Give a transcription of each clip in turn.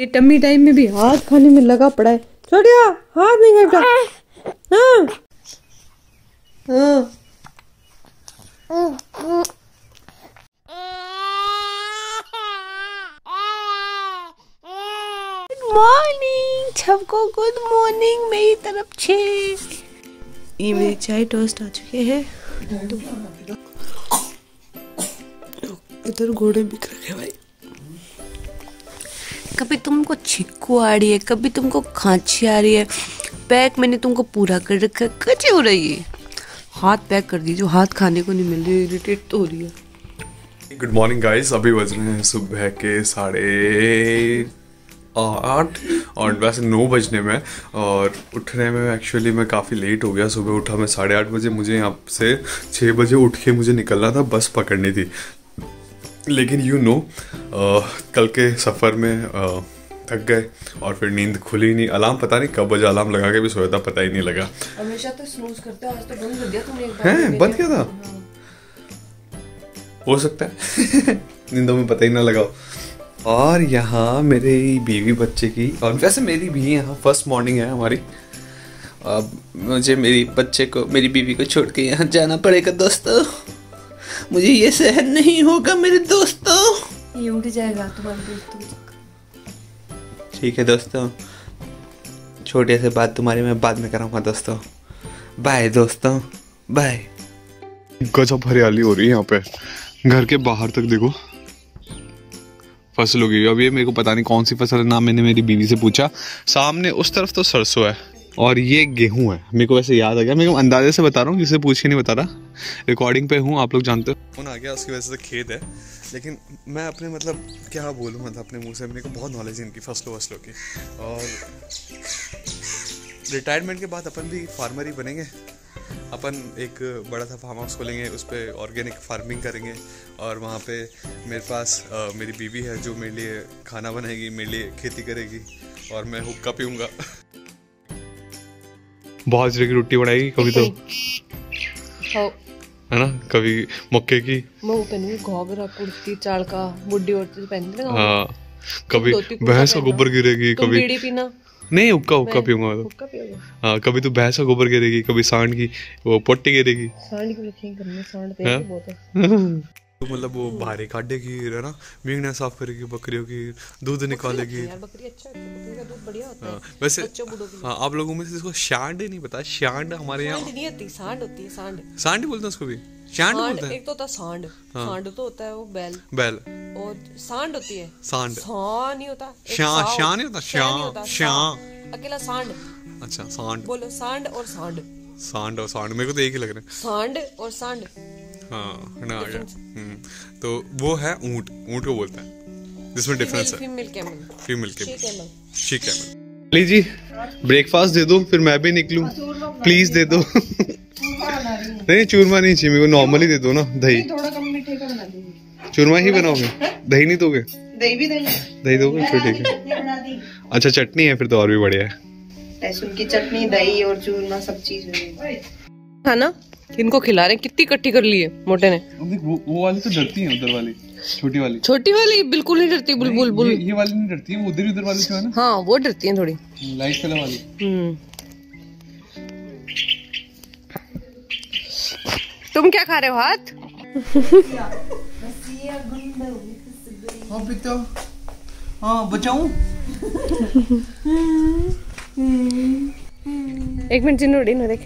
ये tummy time में भी हाथ खाने में लगा पड़ा है। छोड़िया, हाथ नहीं खाएगा। हाँ हाँ। गुड मॉर्निंग सबको, गुड मॉर्निंग मेरी तरफ से। ये मेरी चाय टोस्ट आ चुके हैं। इधर घोड़े बिक रखे भाई। कभी तुमको छिक्कू आ रही है, कभी तुमको खांसी आ रही है। पैक मैंने तुमको पूरा कर रखा है, कैसे हो रही है? हाथ पैक कर दीजिए, हाथ खाने को नहीं मिल रही, इरिटेट तो हो रही है। गुड मॉर्निंग गाइस, अभी बज रहे हैं सुबह के 8:30 और वैसे 9 बजने में, और उठने में एक्चुअली मैं काफ़ी लेट हो गया। सुबह उठा मैं 8:30 बजे। मुझे यहाँ से 6 बजे उठ के मुझे निकलना था, बस पकड़नी थी। लेकिन कल के सफ़र में थक गए और फिर नींद खुली नहीं। अलार्म पता नहीं कब बजा, अलार्म लगा के भी सोया था, पता ही नहीं लगा। हमेशा तो स्नूज करते हो, आज तो बंद कर दिया तुमने। एक बार हैं, बंद किया था? हो सकता है नींदों में पता ही ना लगा। और यहाँ मेरी बीवी बच्चे की, और वैसे मेरी भी यहाँ फर्स्ट मॉर्निंग है हमारी। अब मुझे मेरी बच्चे को, मेरी बीवी को छोड़ के यहाँ जाना पड़ेगा दोस्तों। मुझे ये सहन नहीं होगा मेरे दोस्तों। ये उठ जाएगा तुम्हारे दोस्तों। ठीक है दोस्तों, छोटे से बात तुम्हारी मैं बाद में कराऊंगा दोस्तों। बाय दोस्तों, बाय। गजब हरियाली हो रही है यहाँ पे, घर के बाहर तक देखो फसल होगी। अब ये मेरे को पता नहीं कौन सी फसल है ना, मैंने मेरी बीवी से पूछा। सामने उस तरफ तो सरसों है और ये गेहूं है। मेरे को वैसे याद आ गया, मैं अंदाजे से बता रहा हूँ, किसी से पूछ के नहीं बता रहा। रिकॉर्डिंग पे हूँ, आप लोग जानते हो। फोन आ गया, उसकी वजह से खेत है। लेकिन मैं अपने मतलब क्या बोलूँ, मतलब अपने मुंह से मेरे को बहुत नॉलेज है इनकी फसलों की। और रिटायरमेंट के बाद अपन भी फार्मर ही बनेंगे। अपन एक बड़ा सा फार्म हाउस खोलेंगे, उस पर ऑर्गेनिक फार्मिंग करेंगे। और वहाँ पे मेरे पास मेरी बीवी है जो मेरे लिए खाना बनाएगी, मेरे लिए खेती करेगी, और मैं हुक्का पीऊँगा। बहुत जगह की रोटी बनाएगी कभी तो, है ना, कभी मक्के की। मैं पहनूंगी घोघरा कुर्ती चाल का, बुड्ढी औरतें पहनती है ना। हाँ, कभी भैंस का गोबर गिरेगी, कभी बीड़ी पीना नहीं, हुक्का पीऊंगा। हाँ, कभी तो भैंस का गोबर गिरेगी, कभी सांड की वो पोटी गिरेगी। सांड की रखेंगे घर में, सांड तेज बहुत है। तो मतलब वो बाहरी काटेगी, है ना, मींगना साफ करेगी, बकरियों की दूध निकालेगी। यार बकरी अच्छा है, बकरी का दूध बढ़िया होता है। वैसे हाँ, आप लोगों में से जिसको शांड नहीं पता, शांड हमारे यहाँ नहीं होती, सांड होती है। सांड बोलते हैं उसको भी, शांड बोलते हैं। एक तो होता है सांड, सांड तो होता है वो बैल, और सांड होती है सांड। शां नहीं होता, शां नहीं होता, शां अकेला सांड। अच्छा, सांड बोलो, सांड और सांड। सांड और सांड मेरे को तो एक ही लग रहा है। सांड और सांड, हाँ ना, आ गया। तो वो है ऊंट, ऊंट को बोलते हैं, जिसमें डिफरेंस है। Female camel, she camel. लीजिए ब्रेकफास्ट दे दो, फिर मैं भी निकलूं, प्लीज दे दो। नहीं, चूरमा नहीं चाहिए मेरे को, नॉर्मली दे दो ना। दही थोड़ा कम मीठे का बना दूंगी। चूरमा ही बनाओगे? दही नहीं दोगे? दही भी देंगे। दही दोगे, फिर ठीक है। अच्छा, चटनी है फिर तो और भी बढ़िया है। लहसुन की चटनी, दही और चूरमा, सब चीज है ना। इनको खिला रहे, कितनी इकट्ठी कर ली है मोटे ने। वो वाली तो डरती है, उधर वाली छोटी वाली बिल्कुल नहीं डरती। बुलबुल ये वाली नहीं डरती, वो उधर वाली जो है ना, हाँ वो डरती है थोड़ी, लाइट कलर वाली। तुम क्या खा रहे हो? हाथ हाँ बचाऊं। एक मिनट चिन्ह उड़ी ना, देख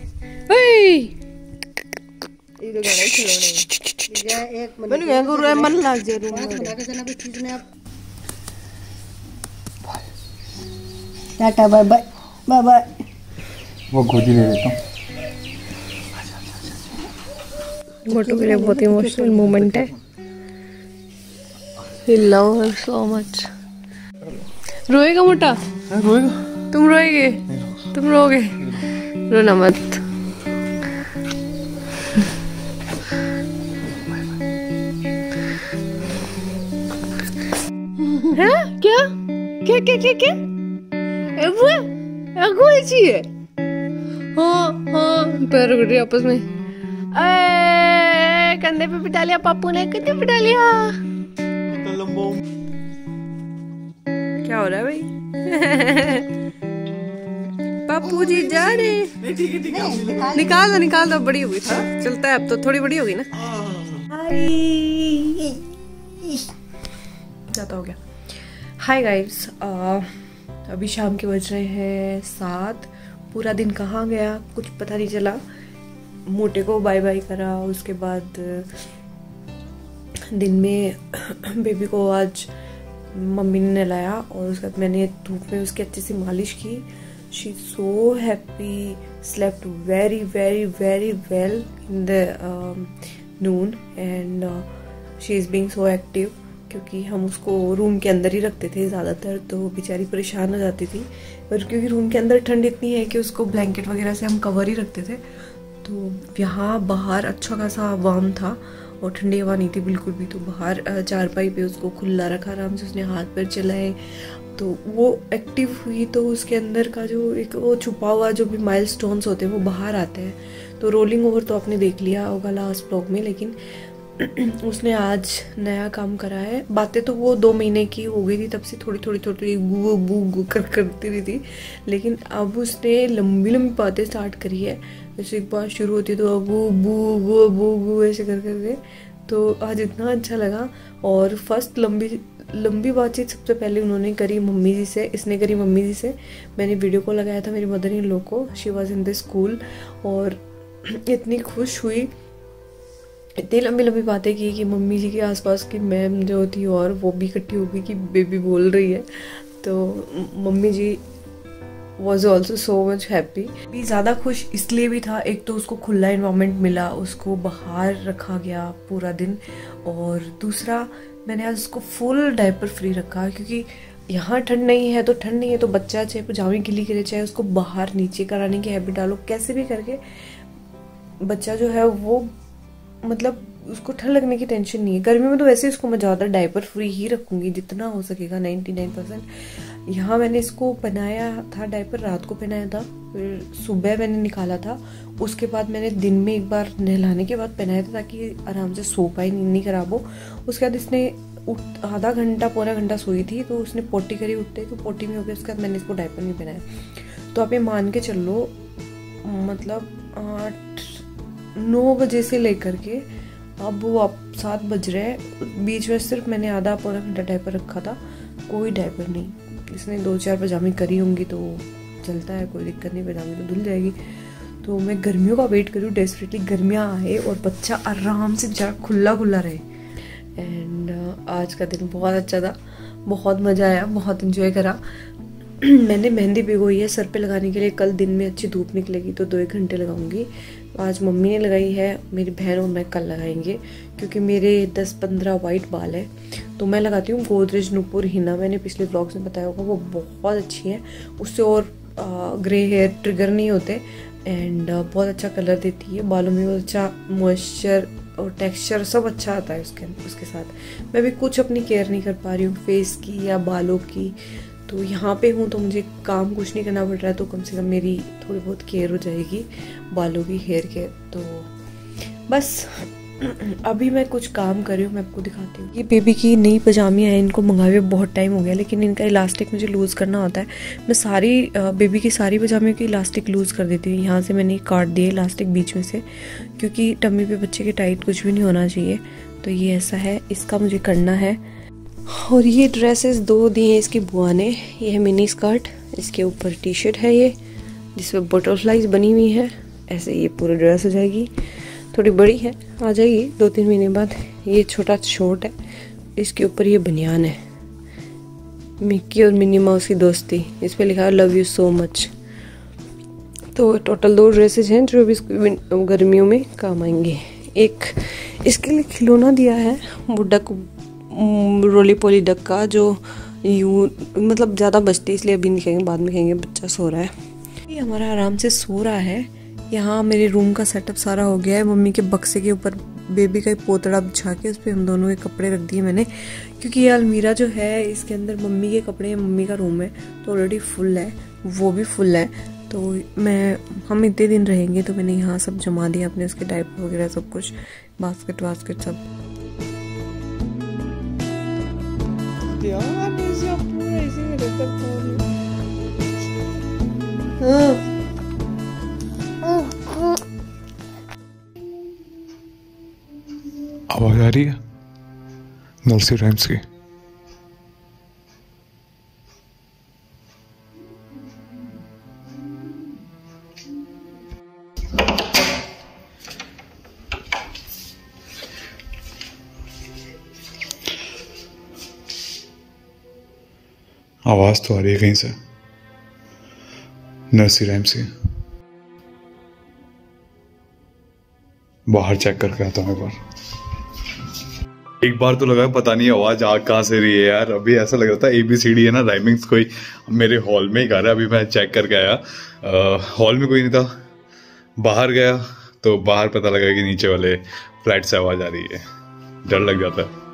मन लाग जाए। टाटा, बाय बाय, बाय बाय। वो गोदी ले लेता हूँ। मोटू के लिए बहुत इमोशनल मोमेंट है। He love her so much. रोएगा मोटा? रोएगा? तुम रोएगे? तुम रोगे? रोना मत। हाँ? क्या? क्या? अगुआ चाहिए? हाँ, पैर रगड़ रही आपस में। कंधे पे बिठा लिया पापू ने, कंधे पे बिठा लिया। क्या हो रहा है भाई? पप्पू जी जा रहे हैं। निकाल दो, बड़ी होगी था, चलता है अब तो, थोड़ी बड़ी होगी ना। ज़्यादा हो गया। हाय गाइस, अभी शाम के बज रहे हैं 7। पूरा दिन कहाँ गया कुछ पता नहीं चला। मोटे को बाय बाय करा, उसके बाद दिन में बेबी को आज मम्मी ने नहलाया और उसके बाद मैंने धूप में उसकी अच्छी सी मालिश की। She so happy, slept very very very well in the Noon and she is being so active, क्योंकि हम उसको रूम के अंदर ही रखते थे ज़्यादातर, तो बेचारी परेशान हो जाती थी। पर क्योंकि रूम के अंदर ठंड इतनी है कि उसको ब्लैंकेट वगैरह से हम कवर ही रखते थे, तो यहाँ बाहर अच्छा खासा वार्म था और ठंडी हवा नहीं थी बिल्कुल भी। तो बाहर चारपाई पे उसको खुला रखा, आराम से उसने हाथ पैर चलाए, तो वो एक्टिव हुई। तो उसके अंदर का जो एक वो छुपा हुआ जो भी माइलस्टोन्स होते हैं वो बाहर आते हैं। तो रोलिंग ओवर तो आपने देख लिया होगा लास्ट ब्लॉग में, लेकिन उसने आज नया काम करा है। बातें तो वो 2 महीने की हो गई थी, तब से थोड़ी थोड़ी गू बू गू करती रही थी, लेकिन अब उसने लंबी लंबी बातें स्टार्ट करी है। जैसे एक बात शुरू होती है तो गू बू गू ऐसे कर करके, तो आज इतना अच्छा लगा। और फर्स्ट लंबी बातचीत सबसे पहले उन्होंने करी मम्मी जी से, इसने करी मम्मी जी से। मैंने वीडियो कॉल लगाया था मेरी मदर इन लॉ को, she was in the school, और इतनी खुश हुई, इतनी लंबी लंबी बातें की कि मम्मी जी के आसपास की मैम जो थी और वो भी इकट्ठी हो गई कि बेबी बोल रही है। तो mummy ji was also so much happy. भी ज़्यादा खुश इसलिए भी था, एक तो उसको खुला इन्वायरमेंट मिला, उसको बाहर रखा गया पूरा दिन, और दूसरा मैंने आज उसको फुल डायपर फ्री रखा, क्योंकि यहाँ ठंड नहीं है तो ठंड नहीं है, तो बच्चा चाहे पजामे गिली करे, चाहे उसको बाहर नीचे कराने की हैबिट डालो, कैसे भी करके बच्चा जो है वो मतलब उसको ठंड लगने की टेंशन नहीं है। गर्मी में तो वैसे इसको मैं ज़्यादा डायपर फ्री ही रखूँगी जितना हो सकेगा, 99%। यहाँ मैंने इसको पहनाया था डायपर, रात को पहनाया था, फिर सुबह मैंने निकाला था, उसके बाद मैंने दिन में एक बार नहलाने के बाद पहनाया था ताकि आराम से सो पाए, नींद नहीं खराब हो। उसके बाद इसने आधा घंटा पौना घंटा सोई थी, तो उसने पोटी करी उठते, तो पोटी में हो गया, उसके बाद मैंने इसको डायपर नहीं पहनाया। तो आप ये मान के चल लो, मतलब 8-9 बजे से लेकर के अब वो 7 बज रहे हैं, बीच में सिर्फ मैंने आधा पौना घंटा डायपर रखा था, कोई डायपर नहीं। इसने 2-4 पजामे करी होंगी तो चलता है, कोई दिक्कत नहीं, पजामे तो धुल जाएगी। तो मैं गर्मियों का वेट करूँ डेस्परेटली, गर्मियाँ आए और बच्चा आराम से बेचारा खुला खुला रहे। एंड आज का दिन बहुत अच्छा था, बहुत मज़ा आया, बहुत इन्जॉय करा। मैंने मेहंदी भिगोई है सर पे लगाने के लिए, कल दिन में अच्छी धूप निकलेगी तो 2-1 घंटे लगाऊंगी। आज मम्मी ने लगाई है, मेरी बहन और मैं कल लगाएंगे, क्योंकि मेरे 10-15 वाइट बाल है। तो मैं लगाती हूँ गोदरेज नूपुर हिना, मैंने पिछले ब्लॉग्स में बताया होगा, वो बहुत अच्छी है, उससे और ग्रे हेयर ट्रिगर नहीं होते, एंड बहुत अच्छा कलर देती है, बालों में बहुत अच्छा मॉइस्चर और टेक्सचर सब अच्छा आता है उसके साथ। मैं भी कुछ अपनी केयर नहीं कर पा रही हूँ फेस की या बालों की, तो यहाँ पे हूँ तो मुझे काम कुछ नहीं करना पड़ रहा है, तो कम से कम मेरी थोड़ी बहुत केयर हो जाएगी बालों की, हेयर केयर। तो बस अभी मैं कुछ काम कर रही हूँ, मैं आपको दिखाती हूँ। ये बेबी की नई पजामियाँ हैं, इनको मंगाए हुए बहुत टाइम हो गया, लेकिन इनका इलास्टिक मुझे लूज़ करना होता है। मैं सारी बेबी की सारी पजामियों की इलास्टिक लूज़ कर देती हूँ। यहाँ से मैंने काट दिया इलास्टिक बीच में से, क्योंकि टम्मी पे बच्चे के टाइट कुछ भी नहीं होना चाहिए। तो ये ऐसा है, इसका मुझे करना है। और ये ड्रेसेस 2 दी हैं इसकी बुआ ने। ये है मिनी स्कर्ट, इसके ऊपर टी शर्ट है ये, जिसमें बटरफ्लाइज बनी हुई है, ऐसे ये पूरी ड्रेस हो जाएगी। थोड़ी बड़ी है, आ जाएगी 2-3 महीने बाद। ये छोटा शॉर्ट है, इसके ऊपर ये बनियान है, मिक्की और मिनी माउस की दोस्ती, इस पर लिखा है लव यू सो मच। तो टोटल 2 ड्रेसेज हैं जो अभी गर्मियों में काम आएंगे। एक इसके लिए खिलौना दिया है वो डक, रोली पोली डक का, जो यूँ मतलब ज़्यादा बचती है, इसलिए अभी नहीं खाएंगे, बाद में खाएंगे, बच्चा सो रहा है। ये हमारा आराम से सो रहा है। यहाँ मेरे रूम का सेटअप सारा हो गया है। मम्मी के बक्से के ऊपर बेबी का पोतड़ा बिछा के उस पर हम दोनों के कपड़े रख दिए मैंने, क्योंकि ये अलमीरा जो है इसके अंदर मम्मी के कपड़े हैं, मम्मी का रूम है तो ऑलरेडी फुल है, वो भी फुल है। तो हम इतने दिन रहेंगे तो मैंने यहाँ सब जमा दिया अपने, उसके डायपर वगैरह सब कुछ, बास्केट वास्केट सब। पूरा इसी में आवाज आ रही है नर्सरी राइम्स की। आवाज तो आ रही है कहीं से नर्सरी राइम्स की। बाहर चेक करके आता हूँ एक बार तो लगा पता नहीं आवाज आ कहाँ से रही है यार। अभी ऐसा लग रहा था ABCD है ना राइमिंग्स कोई मेरे हॉल में ही गा रहा है। अभी मैं चेक करके आया, हॉल में कोई नहीं था। बाहर गया तो बाहर पता लगा कि नीचे वाले फ्लैट से आवाज आ रही है। डर लग जाता है।